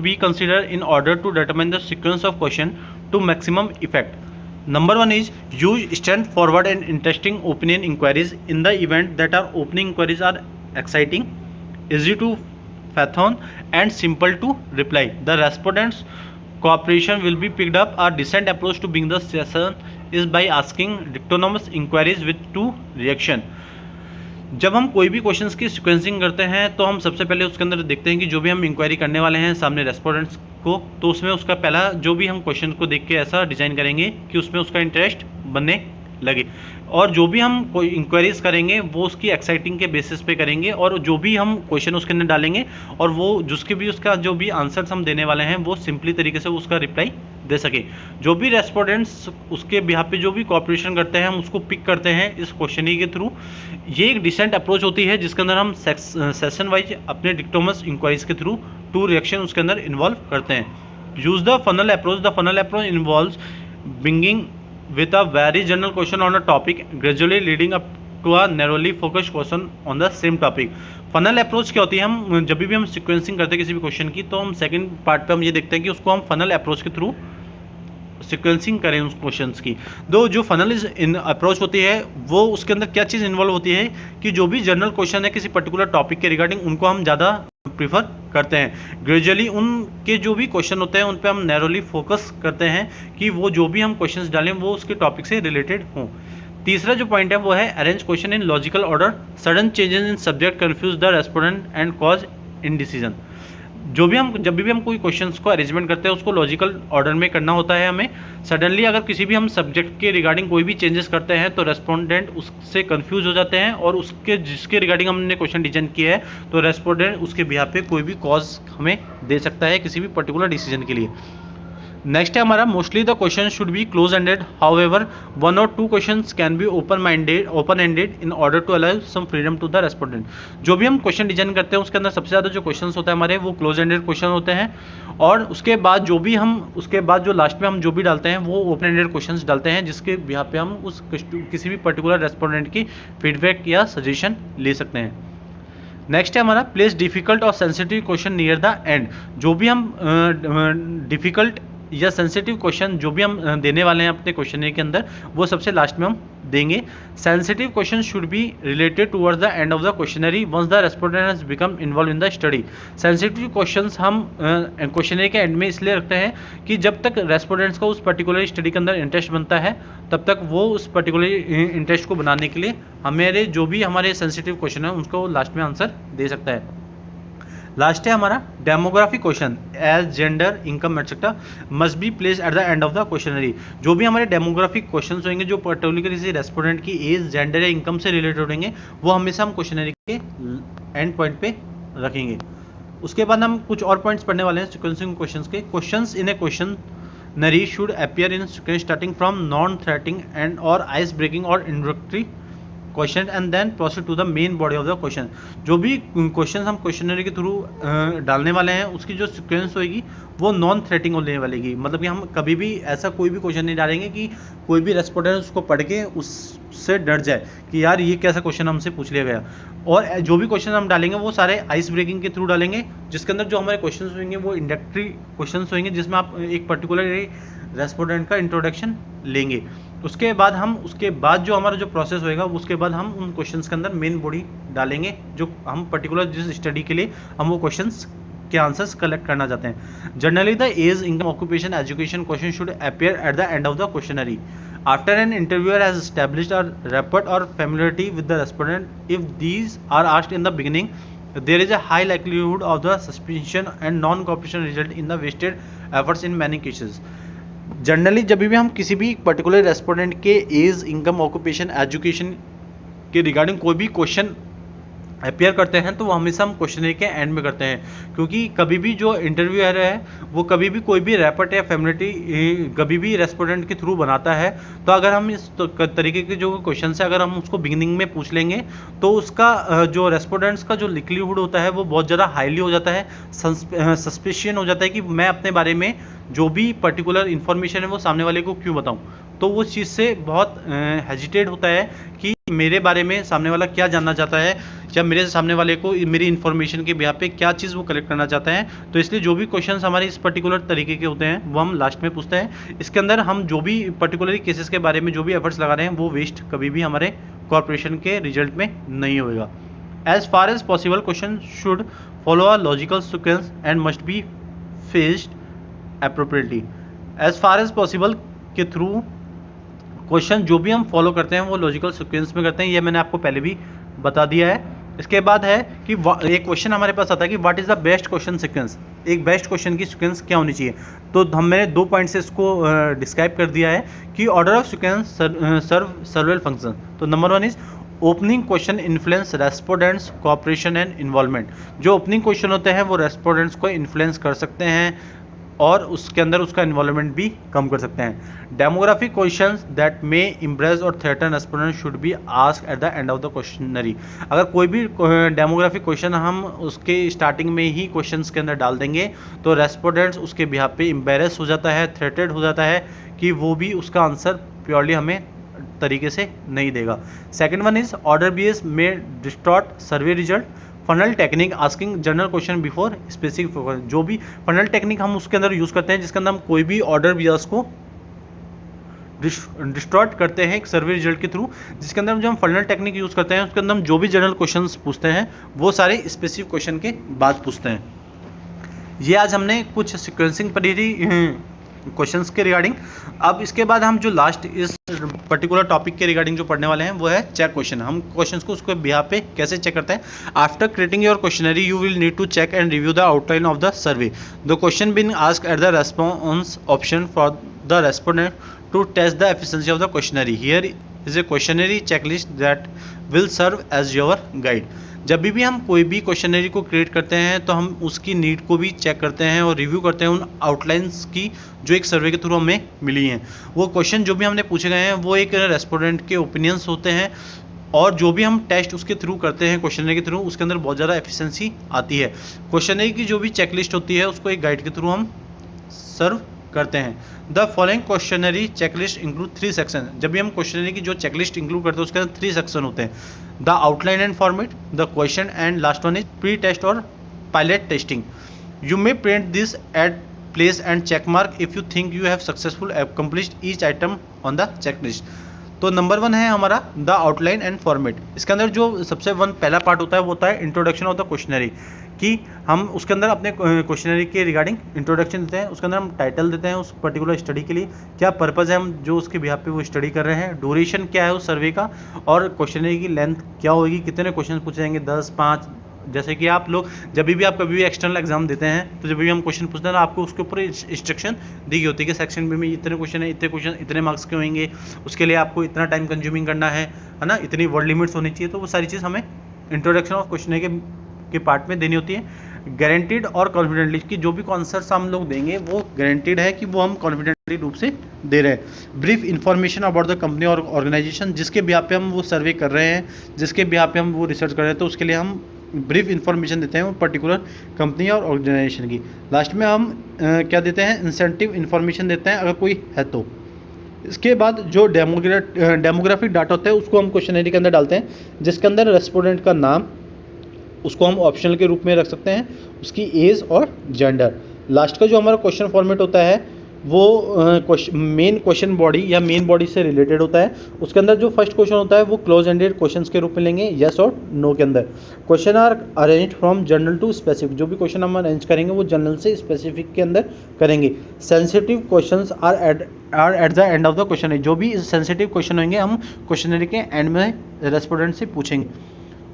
be considered in order to determine the sequence of question to maximum effect. Number 1 is use straightforward and interesting opening inquiries in the event that our opening inquiries are exciting, easy to fathom and simple to reply. The respondents' cooperation will be picked up. Our decent approach to begin the session is by asking dictonymous inquiries with 2 reaction. जब हम कोई भी questions की sequencing करते हैं तो हम सबसे पहले उसके अंदर देखते हैं कि जो भी हम इंक्वायरी करने वाले हैं सामने रेस्पोंडेंट्स को, तो उसमें उसका पहला जो भी हम क्वेश्चन को देख के ऐसा डिज़ाइन करेंगे कि उसमें उसका इंटरेस्ट बनने लगे, और जो भी हम कोई इंक्वायरीज करेंगे वो उसकी एक्साइटिंग के बेसिस पे करेंगे, और जो भी हम क्वेश्चन उसके अंदर डालेंगे और वो जिसके भी उसका जो भी आंसर्स हम देने वाले हैं वो सिंपली तरीके से उसका रिप्लाई दे सके। जो भी रेस्पोंडेंट्स उसके बिहाफ पे जो भी कॉपरेशन करते हैं हम उसको पिक करते हैं इस क्वेश्चनरी के थ्रू। ये एक डिसेंट अप्रोच होती है जिसके अंदर हम सेशन वाइज अपने डिक्टोमस इंक्वायरीज के थ्रू 2 रिएक्शन उसके अंदर इन्वॉल्व करते हैं। Use the funnel approach. The funnel approach involves bringing with a very general question on a topic gradually leading up to a narrowly focused question on the same topic. Funnel approach क्या होती है? हम जब भी हम sequencing करते हैं किसी भी क्वेश्चन की तो हम सेकंड पार्ट पे हम ये देखते हैं कि उसको हम फनल अप्रोच के थ्रू सीक्वेंसिंग करें उस क्वेश्चंस की। दो जो फनल इन अप्रोच होती है वो उसके अंदर क्या चीज़ इन्वॉल्व होती है कि जो भी जनरल क्वेश्चन है किसी पर्टिकुलर टॉपिक के रिगार्डिंग उनको हम ज़्यादा प्रीफर करते हैं। ग्रेजुअली उनके जो भी क्वेश्चन होते हैं उन पे हम नैरोली फोकस करते हैं कि वो जो भी हम क्वेश्चंस डालें वो उसके टॉपिक से रिलेटेड हों। तीसरा जो पॉइंट है वो है arrange question in logical order. Sudden changes in subject confuse the respondent and cause indecision. जब भी हम कोई क्वेश्चंस को अरेंजमेंट करते हैं उसको लॉजिकल ऑर्डर में करना होता है हमें। सडनली अगर किसी भी हम सब्जेक्ट के रिगार्डिंग कोई भी चेंजेस करते हैं तो रेस्पोंडेंट उससे कंफ्यूज हो जाते हैं और उसके जिसके रिगार्डिंग हमने क्वेश्चन डिजाइन किया है तो रेस्पोंडेंट उसके बिहाफ पे कोई भी कॉज हमें दे सकता है किसी भी पर्टिकुलर डिसीजन के लिए। नेक्स्ट है हमारा mostly the question should be close ended, however 1 और 2 questions can be open ended in order to allow some freedom to the respondent. जो भी हम क्वेश्चन डिजाइन करते हैं उसके अंदर सबसे ज़्यादा जो क्वेश्चंस होते हैं हमारे वो क्लोज एंडेड क्वेश्चन होते हैं, और उसके बाद जो लास्ट में हम जो भी डालते हैं वो ओपन एंडेड क्वेश्चंस डालते हैं जिसके यहाँ पे हम उस किसी भी पर्टिकुलर रेस्पोंडेंट की फीडबैक या सजेशन ले सकते हैं। नेक्स्ट है हमारा प्लेस डिफिकल्ट और sensitive question near the end. जो भी हम डिफिकल्ट या सेंसिटिव क्वेश्चन जो भी हम देने वाले हैं अपने क्वेश्चनरी के अंदर वो सबसे लास्ट में हम देंगे। Sensitive question should be related towards the end of the questionnaire once the respondent has become involve in the study. Sensitive questions हम क्वेश्चनरी के एंड में इसलिए रखते हैं कि जब तक रेस्पोंडेंट्स को उस पर्टिकुलर स्टडी के अंदर इंटरेस्ट बनता है तब तक वो उस पर्टिकुलर इंटरेस्ट को बनाने के लिए हमारे जो भी हमारे सेंसिटिव क्वेश्चन है उसको लास्ट में आंसर दे सकता है। लास्ट है हमारा demographic question age gender income etcetera must be place at the end of the questionnaire. जो भी हमारे डेमोग्राफिक क्वेश्चंस होंगे जो पर्टिकुलर किसी रेस्पोंडेंट की एज जेंडर या इनकम से रिलेटेड होंगे वो हमेशा हम क्वेश्चनरी के एंड पॉइंट पे रखेंगे। उसके बाद हम कुछ और पॉइंट्स पढ़ने वाले हैं सीक्वेंसिंग क्वेश्चंस के। Questions in a questionnaire should appear in sequence starting from non threatening and or ice breaking or introductory question and then proceed to the main body of the question. जो भी question हम questionnaire के through डालने वाले हैं उसकी जो sequence होगी वो नॉन थ्रेटिंग होने वाली, मतलब कि हम कभी भी ऐसा कोई भी क्वेश्चन नहीं डालेंगे कि कोई भी रेस्पोंडेंट उसको पढ़ के उससे डर जाए कि यार ये कैसा क्वेश्चन हमसे पूछ लिया गया। और जो भी क्वेश्चन हम डालेंगे वो सारे आइस ब्रेकिंग के थ्रू डालेंगे जिसके अंदर जो हमारे क्वेश्चन होंगे वो इंडक्टरी क्वेश्चन होंगे जिसमें आप एक पर्टिकुलर रेस्पोंडेंट का इंट्रोडक्शन लेंगे। उसके बाद जो हमारा जो प्रोसेस होएगा उसके बाद हम उन क्वेश्चंस के अंदर मेन बॉडी डालेंगे जो हम पर्टिकुलर जिस स्टडी के लिए हम वो क्वेश्चंस के आंसर्स कलेक्ट करना चाहते हैं। Generally the age income occupation education question should appear at the end of the questionnaire after an interviewer has established a rapport और familiarity with the respondent. If these are asked in the beginning there is a high likelihood of the suspicion and non-cooperation result in the wasted efforts in many cases। Generally जब भी हम किसी भी particular respondent के as income occupation education के regarding कोई भी question appear करते हैं तो वो हमेशा हम क्वेश्चनरी के एंड में करते हैं, क्योंकि कभी भी जो इंटरव्यूअर है वो कभी भी कोई भी रैपort या फैमिलियरिटी कभी भी रेस्पोंडेंट के थ्रू बनाता है तो अगर हम इस तरीके के जो क्वेश्चन है अगर हम उसको बिगिनिंग में पूछ लेंगे तो उसका जो रेस्पोंडेंट्स का जो लिक्लीहुड होता है वो बहुत ज़्यादा हाईली हो जाता है, सस्पिशियन हो जाता है कि मैं अपने बारे में जो भी पर्टिकुलर इन्फॉर्मेशन है वो सामने वाले को क्यों बताऊं। तो वो चीज़ से बहुत हेजिटेट होता है कि मेरे बारे में सामने वाला क्या जानना चाहता है, या मेरे सामने वाले को मेरी इन्फॉर्मेशन के बिहाफ पे क्या चीज़ वो कलेक्ट करना चाहता है। तो इसलिए जो भी क्वेश्चंस हमारे इस पर्टिकुलर तरीके के होते हैं वो हम लास्ट में पूछते हैं। इसके अंदर हम जो भी पर्टिकुलर केसेस के बारे में जो भी एफर्ट्स लगा रहे हैं वो वेस्ट कभी भी हमारे कॉर्पोरेशन के रिजल्ट में नहीं होएगा। As far as possible question should follow a logical sequence and must be phased appropriately. As far as possible के थ्रू क्वेश्चन जो भी हम फॉलो करते हैं वो लॉजिकल सीक्वेंस में करते हैं, ये मैंने आपको पहले भी बता दिया है। इसके बाद है कि एक क्वेश्चन हमारे पास आता है कि what is the best question sequence, एक बेस्ट क्वेश्चन की सीक्वेंस क्या होनी चाहिए। तो मैंने 2 पॉइंट से इसको डिस्क्राइब कर दिया है कि order of sequence serve several function. तो number 1 is opening question influence respondents cooperation and involvement. जो ओपनिंग क्वेश्चन होते हैं वो रेस्पोंडेंट्स को इन्फ्लुएंस कर सकते हैं और उसके अंदर उसका इन्वॉल्वमेंट भी कम कर सकते हैं। Demographic questions that may impress और threaten respondent should be asked at the end of the questionnaire. अगर कोई भी डेमोग्राफिक क्वेश्चन हम उसके स्टार्टिंग में ही क्वेश्चंस के अंदर डाल देंगे तो रेस्पोंडेंट्स उसके बिहाफ पे एम्बेरस हो जाता है, थ्रेटेड हो जाता है कि वो भी उसका आंसर प्योरली हमें तरीके से नहीं देगा। Second one is order bias may distort survey result. Funnel technique asking general question before specific. जो भी फनल टेक्निक हम उसके अंदर यूज़ करते हैं जिसके अंदर हम कोई भी ऑर्डर बियर्स को डिस्टॉर्ट करते हैं एक सर्वे रिजल्ट के थ्रू, जिसके अंदर जो हम फनल टेक्निक यूज़ करते हैं उसके अंदर हम जो भी जनरल क्वेश्चंस पूछते हैं वो सारे स्पेसिफिक क्वेश्चन के बाद पूछते हैं। ये आज हमने कुछ सिक्वेंसिंग पढ़ी थी क्वेश्चंस के रिगार्डिंग। अब इसके बाद हम जो लास्ट इस पर्टिकुलर टॉपिक के रिगार्डिंग जो पढ़ने वाले हैं वो है चेक क्वेश्चन। हम क्वेश्चंस को उसके बिहाफ पे कैसे चेक करते हैं। After creating your questionnaire you will need to check and review the outline of the survey. The question being asked at the response option for the respondent to test the efficiency of the questionnaire. Here is a questionnaire checklist that will serve as your guide. जब भी हम कोई भी questionnaire को create करते हैं तो हम उसकी नीड को भी चेक करते हैं और रिव्यू करते हैं उन आउटलाइंस की जो एक सर्वे के थ्रू हमें मिली हैं। वो क्वेश्चन जो भी हमने पूछे गए हैं वो एक रेस्पोंडेंट के ओपिनियंस होते हैं और जो भी हम टेस्ट उसके थ्रू करते हैं क्वेश्चनरी के थ्रू उसके अंदर बहुत ज़्यादा एफिशिएंसी आती है। क्वेश्चनरी की जो भी चेकलिस्ट होती है उसको एक गाइड के थ्रू हम सर्व करते हैं। The following questionnaire checklist include 3 section. जब भी हम क्वेश्चनरी की जो चेकलिस्ट इंक्लूड करते हैं उसके अंदर 3 सेक्शन होते हैं। The outline and format, the question and last one is pre test और pilot testing. You may print this at place and check mark if you think you have successful accomplished each item on the checklist. तो number 1 है हमारा the outline and format. इसके अंदर जो सबसे पहला part होता है वो होता है इंट्रोडक्शन ऑफ द क्वेश्चनरी, कि हम उसके अंदर अपने क्वेश्चनरी के रिगार्डिंग इंट्रोडक्शन देते हैं। उसके अंदर हम टाइटल देते हैं उस पर्टिकुलर स्टडी के लिए, क्या पर्पज़ है हम जो उसके बिहाफ पे वो स्टडी कर रहे हैं, ड्यूरेशन क्या है उस सर्वे का, और क्वेश्चनरी की लेंथ क्या होगी, कितने क्वेश्चन पूछे जाएंगे, 10, 5। जैसे कि आप लोग जब भी आप कभी भी एक्सटर्नल एग्जाम देते हैं तो जब भी हम क्वेश्चन पूछते हैं तो आपको उसके ऊपर इंस्ट्रक्शन दी गई होती है कि सेक्शन बी में इतने क्वेश्चन है, इतने क्वेश्चन इतने मार्क्स के होंगे, उसके लिए आपको इतना टाइम कंज्यूमिंग करना है ना, इतनी वर्ड लिमिट्स होनी चाहिए। तो वो सारी चीज़ हमें इंट्रोडक्शन ऑफ क्वेश्चनरी के पार्ट में देनी होती है। गारंटीड और कॉन्फिडेंटली कि जो भी आंसर्स हम लोग देंगे वो गारंटीड है कि वो हम कॉन्फिडेंटली रूप से दे रहे हैं। Brief information about the company और ऑर्गेनाइजेशन, जिसके बिहाफ पे हम वो सर्वे कर रहे हैं, जिसके बिहाफ पे हम वो रिसर्च कर रहे हैं, तो उसके लिए हम ब्रीफ इन्फॉर्मेशन देते हैं वो पर्टिकुलर कंपनी और ऑर्गेनाइजेशन की। लास्ट में हम क्या देते हैं, इंसेंटिव इन्फॉर्मेशन देते हैं अगर कोई है तो। इसके बाद जो डेमोग्राफिक डाटा होता है उसको हम क्वेश्चनरी के अंदर डालते हैं, जिसके अंदर रेस्पोंडेंट का नाम, उसको हम ऑप्शनल के रूप में रख सकते हैं, उसकी एज और जेंडर। लास्ट का जो हमारा क्वेश्चन फॉर्मेट होता है वो मेन क्वेश्चन बॉडी या मेन बॉडी से रिलेटेड होता है। उसके अंदर जो फर्स्ट क्वेश्चन होता है वो क्लोज एंडेड क्वेश्चंस के रूप में लेंगे, यस और नो के अंदर। Question are arrange from general to specific, जो भी क्वेश्चन हम अरेंज करेंगे वो जनरल से स्पेसिफिक के अंदर करेंगे। Sensitive questions are at the end of the question, जो भी सेंसिटिव क्वेश्चन होंगे हम क्वेश्चनरी के एंड में रेस्पोंडेंट से पूछेंगे।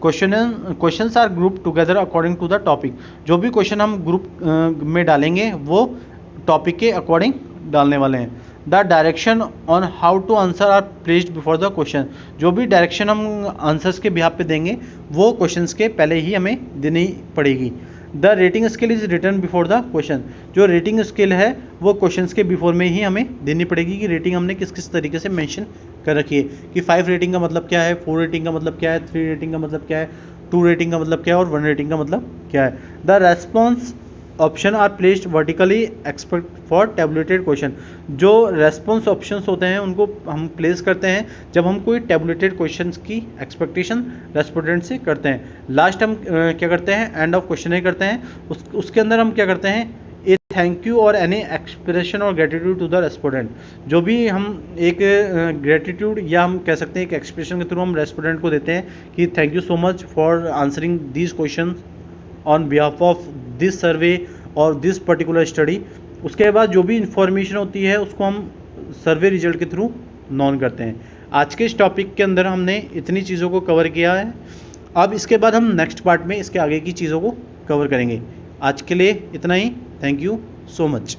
Questions are group together according to the topic, जो भी क्वेश्चन हम ग्रुप में डालेंगे वो टॉपिक के अकॉर्डिंग डालने वाले हैं। The direction on how to answer are placed before the question, जो भी डायरेक्शन हम आंसर्स के बिहाफ पे देंगे वो क्वेश्चंस के पहले ही हमें देनी पड़ेगी। The rating scale is return before the question, जो रेटिंग स्केल है वो क्वेश्चंस के बिफोर में ही हमें देनी पड़ेगी कि रेटिंग हमने किस किस तरीके से मेंशन कर रखी है, कि 5 रेटिंग का मतलब क्या है, 4 रेटिंग का मतलब क्या है, 3 रेटिंग का मतलब क्या है, 2 रेटिंग का मतलब क्या है और 1 रेटिंग का मतलब क्या है। The response option are placed vertically expect for tabulated question. जो रेस्पॉन्स ऑप्शंस होते हैं उनको हम प्लेस करते हैं जब हम कोई टेबुलेटेड क्वेश्चंस की एक्सपेक्टेशन रेस्पोंडेंट से करते हैं। लास्ट हम क्या करते हैं, एंड ऑफ क्वेश्चन करते हैं। उसके अंदर हम क्या करते हैं, ए थैंक यू और एनी एक्सप्रेशन और ग्रेटिट्यूड टू द रेस्पोंडेंट। जो भी हम एक ग्रेटिट्यूड या हम कह सकते हैं एक एक्सप्रेशन के थ्रू हम रेस्पोंडेंट को देते हैं कि thank you so much for answering these question on behalf of this survey और दिस पर्टिकुलर स्टडी। उसके बाद जो भी इंफॉर्मेशन होती है उसको हम सर्वे रिजल्ट के थ्रू नोन करते हैं। आज के इस टॉपिक के अंदर हमने इतनी चीज़ों को कवर किया है। अब इसके बाद हम नेक्स्ट पार्ट में इसके आगे की चीज़ों को कवर करेंगे। आज के लिए इतना ही। Thank you so much.